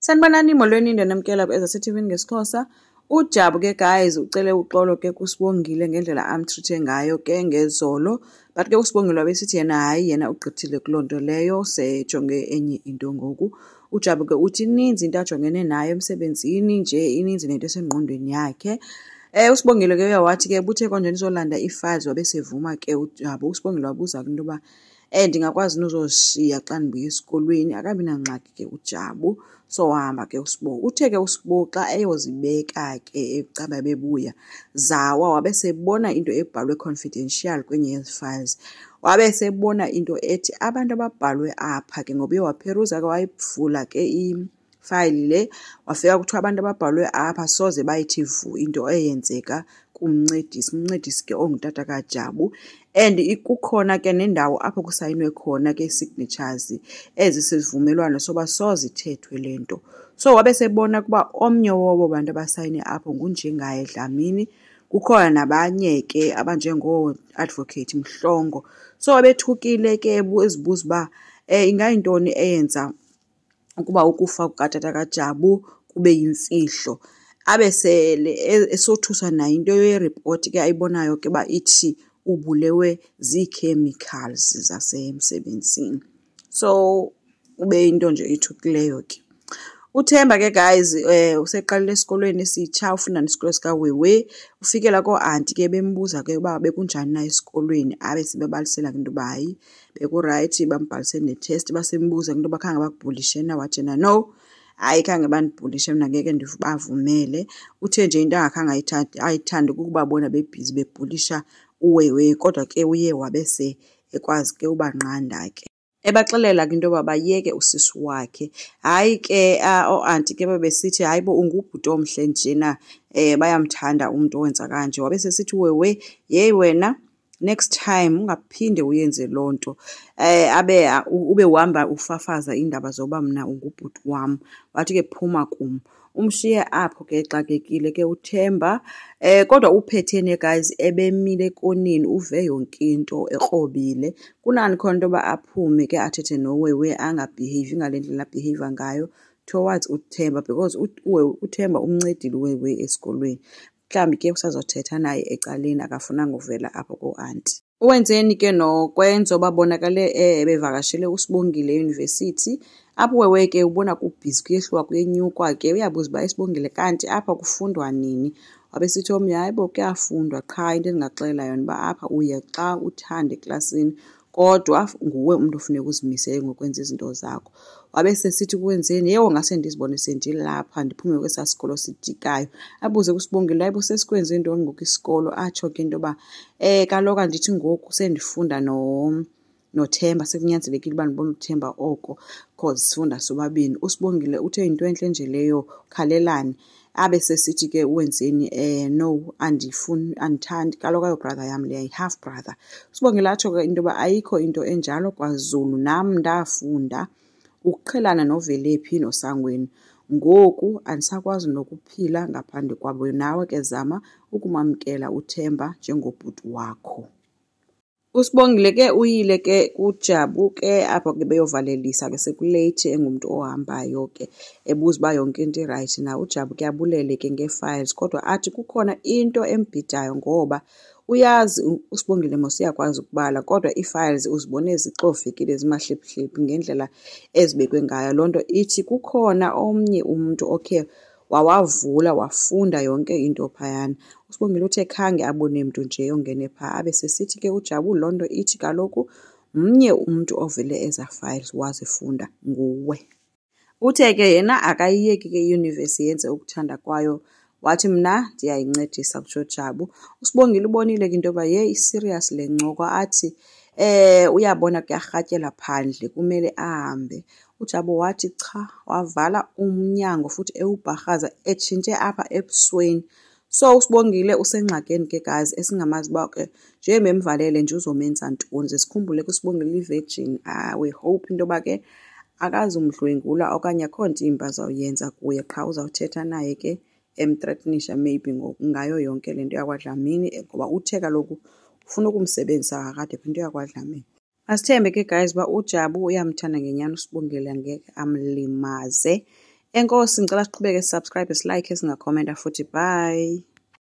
Sanibonani molweni namkela ezaseTV ngesiXhosa. uJabu ke guys ucele uxolo ke kuSibongile ngendlela amtreat ngayo ke ngezolo, but ke uSibongile wabesithi yena hayi yena ugqithile kulonto leyo sejonge enye into ngoku. uJabu ke uthi ininzi into ajongene nayo emsebenzini nje, ininzi nento esengqondweni yakhe. uSibongile ke uyawathi ke buthe konje nizolanda ifiles wabesevuma ke uJabu. uSibongile wabuza into yoba ndingakwazi nozoshiya xa ndibuya esikolweni, akabi nangxaki ke uJabu. So wahamba ke uSibo. Uthe ke uSibo xa eyozibeka ke ecaba bebuya zawa wabesebona into ebhalwe confidential kwenye yezi files. Wabesebona into ethi abantu ababhalwe apha ke ngoba wapheruza ke wayivula ke ifile le, wafika kuthiwa abantu ababhalwe apha soze bayithi vu into eyenzeka umncedisi ke ongutata kaJabu, and kukhona ke nendawo apho kusayinwe khona ke signatures ezisivumelwano soba soze ithethwe lento. So wabesebona kuba omnye wobo bantu abasayine apho ngunjengaye Dlamini, kukhona nabanye ke abanjengo advocate Mhlongo. So wabethukile ke ezibuza uba ingayintoni eyenza ukuba ukufa kukatata kaJabu kube yimfihlo. Abesele esothusa nayo into yereport ke ayibonayo ke ba ithi ubulewe zii-chemicals zasemsebenzini. So ube into nje ithukileyo ke. uThemba ke guys useqalile esikolweni esitsha, ufunda nesikolo sikaWewe. Ufikela ko-aunty ke bembuza ke uba bekunjani na esikolweni, abe sebebalisela into yoba hayi beku-right, bambhalise ne-test. Basembuza into yoba khange bakubhulishe na, wathi yena no, hayi khange bandibhulishe, mna ngeke ndibavumele. Uthe nje into angakhange ayithande kukubabona bebhizi bebhulisha uWewe, kodwa ke uye wabese ekwazi ke ubanqanda ke. Ebaxelela ke into yoba bayeke usisi wakhe. Hayi ke o-aunty ke babesithi hayi bo ungubhuti omhle njena, bayamthanda umuntu owenza kanje. Wabesesithi uWewe, yeyi wena next time ungaphinde uyenze loo nto, ube uhamba ufafaza indaba zoba mna ungubhuti wam. Wathi ke phuma kum, umshiye apho ke exakekile ke uThemba. Kodwa uphethene guys ebemile konini, uve yonke into ekrobile. Kunani khona into yoba aphume ke athethe noWewe angabehave ngale ndlela abehave ngayo towards uThemba, because uThemba umncedile uWewe esikolweni. Mhlawumbi ke usazothetha naye ecaleni, akafunanga uvela apho ko-aunty. Uwenzeni ke nokwenzo babonakale bevakashele uSibongile eUniversity. Apho uWewe ke ubona kubhizi kuyehluka kuyenyukwa ke, uyabuza uba iSibongile kanti apha kufundwa nini. Wabesithi omnye hayi bo kuyafundwa, qha into endingaxelela yona uba apha uye xa uthanda eklasini, kodwa nguwe umuntu ofuneka uzimisele ngokwenza izinto zakho. Wabesesithi kuwenzeni, yewo ngase ndizibone sendilapha ndiphume kwesaa sikolo sidikayo. Abuze kuSibongile, hayi bo sesikwenze ntoni ngoku isikolo? Atsho ke into yoba kaloku andithi ngoku sendifunda noThemba, sekunyanzelekile uba ndibone uThemba oko cause sifunda sobabini. uSibongile uthe yinto entle nje leyo, khalelani. Abe sesithi ke uwenzeni, no andithandi, kaloku ayo brother yam leya yi-half brother. uSibongile atsho ke into yoba ayikho into enjalo kwaZulu, nam ndafunda ukuqhelana noVelephi noSangweni, ngoku andisakwazi nokuphila ngaphandle kwabo. Nawe ke zama ukumamkela uThemba njengobhuti wakho. uSibongile ke uyile ke kuJabu ke apho ke beyovalelisa ke sekulate, engumntu ohambayo ke ebuza uba yonke into irayithi na. uJabu ke abulele ke ngee-files, kodwa athi kukhona into embhidayo ngoba uyazi uSibongile mos uyakwazi ukubala, kodwa ii-files uzibone zixovekile zimahlephi ngendlela ezibekwe ngayo. Loo nto ithi kukhona omnye umntu okhe wawavula wafunda yonke into phayana. uSibongile uthe khange abone mntu nje ongene phaa. Abe sesithi ke uJabu loo nto ithi kaloku mnye umntu ovele eza files wazifunda nguwe. Uthe ke yena akayiyeki ke iyunivesi yenze ukuthanda kwayo, wathi mna ndiyayincedisa kutsho Jabu. uSibongile ubonile ke into yoba yeyi serious le ncoko, athi uyabona kuyarhatyela phandle kumele ahambe. uJabu wathi cha, wavala umnyango futhi ewubharhaza etshintshe apha ebusweni. So uSibongile usengxakeni ke guys, esingamazi uba ke nje memvalele nje uzomenza ntoni. Ze sikhumbule kuSibongile i-virgin, we hope into yoba ke akazumdlwengula okanye akho ntimba azawuyenza kuye, qha uzawuthetha naye ke emthreatenisha maybe ngayo yonke le nto yakwaDlamini, ngoba uthe kaloku ufuna ukumsebenzisa kakade kwinto yakwaDlamini. Asithembe ke guys uba uJabu uyamthanda ngenyani uSibongile, angeke amlimaze. Enkosi, ngicela siqhubeke sisubscribe, silike, singakhomenta futhi. Bye.